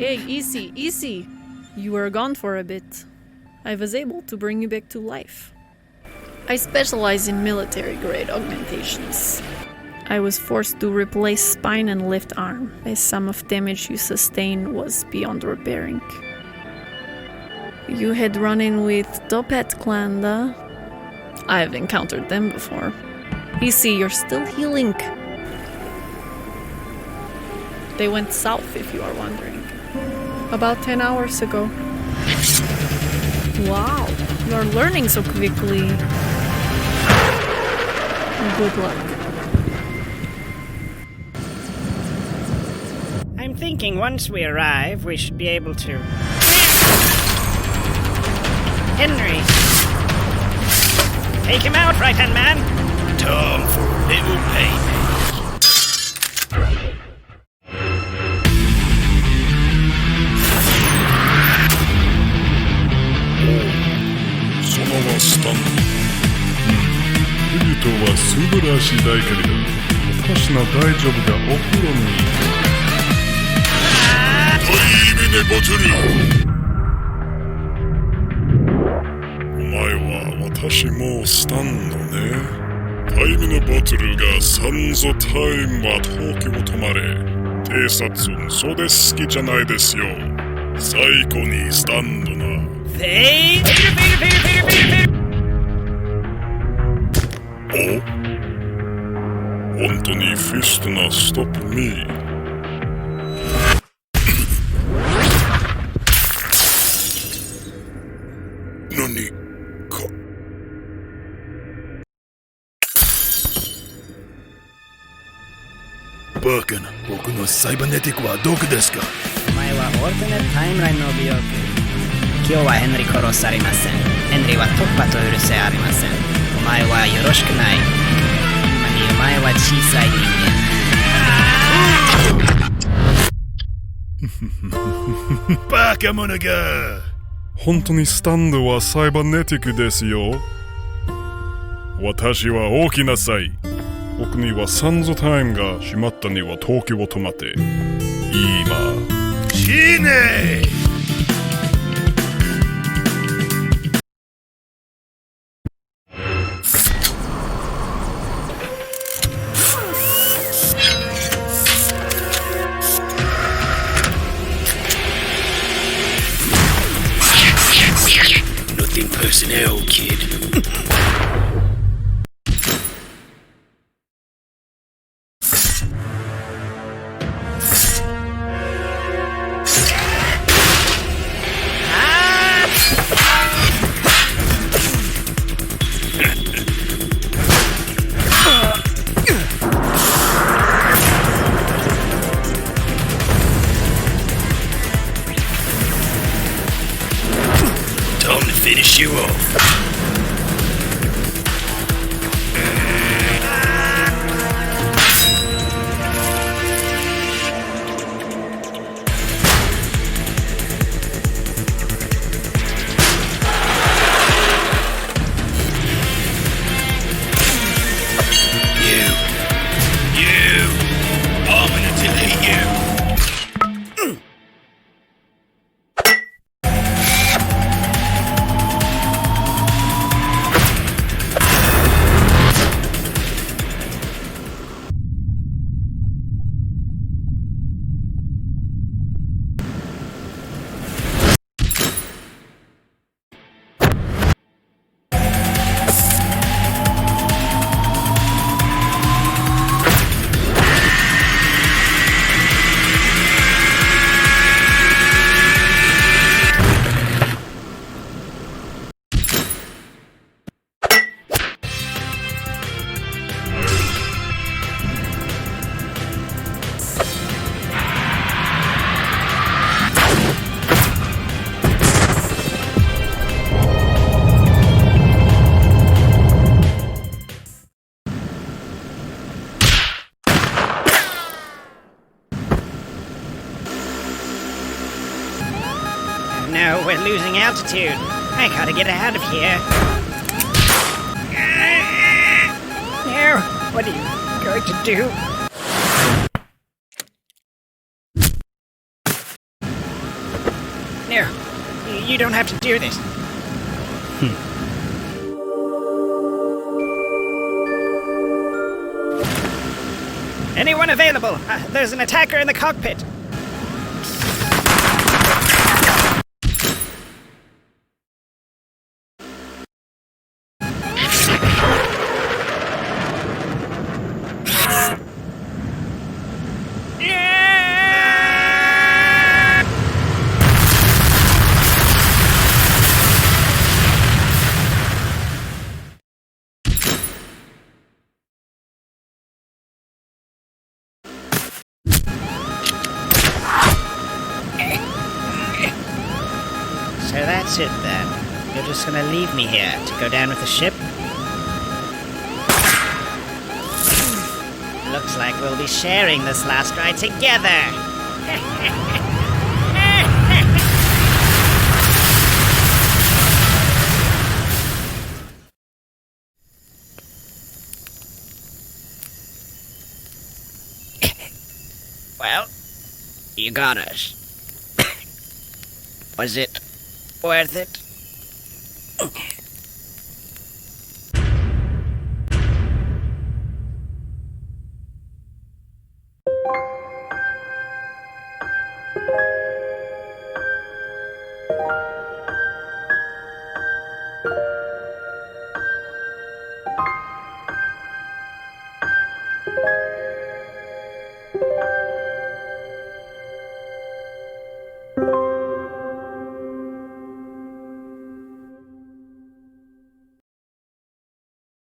Hey, easy, easy. You were gone for a bit. I was able to bring you back to life. I specialize in military-grade augmentations. I was forced to replace spine and left arm, as some of damage you sustained was beyond repairing. You had run in with Topet Clan, I've encountered them before. Easy, you're still healing. They went south, if you are wondering. About 10 hours ago. Wow, you're learning so quickly. Good luck. I'm thinking once we arrive, we should be able to... Henry! Take him out, right-hand man! Time for a little payment. そのはスタンド。ルートは素晴らしいだけれど、私の大丈夫がお風呂に。タイムネバトル。お前は私もスタンドね。タイムのバトルがサンゾタイムは東京止まれ。偵察運そで好きじゃないですよ。最高にスタンドな。お？本当にフィストなストップミー。何か。バカな、僕のサイバネティックはどこですか？お前はオルテネットタイムラインの美容区。今日はヘンリー殺されません。ヘンリーは突破と許せありません。お前はよろしくない。今にお前は小さい人間。バカ者が。本当にスタンドはサイバネティックですよ。私は大きなさい。僕にはサンゾタイムが閉まったには東京を止まって。今。死ねーpersonnel, kid. Time to finish you off. I'm gonna delete you. No, we're losing altitude. I gotta get out of here. No, what are you going to do? You don't have to do this. Anyone available? There's an attacker in the cockpit. So that's it then. You're just gonna leave me here to go down with the ship? Looks like we'll be sharing this last ride together. Well, you got us. Was it worth it?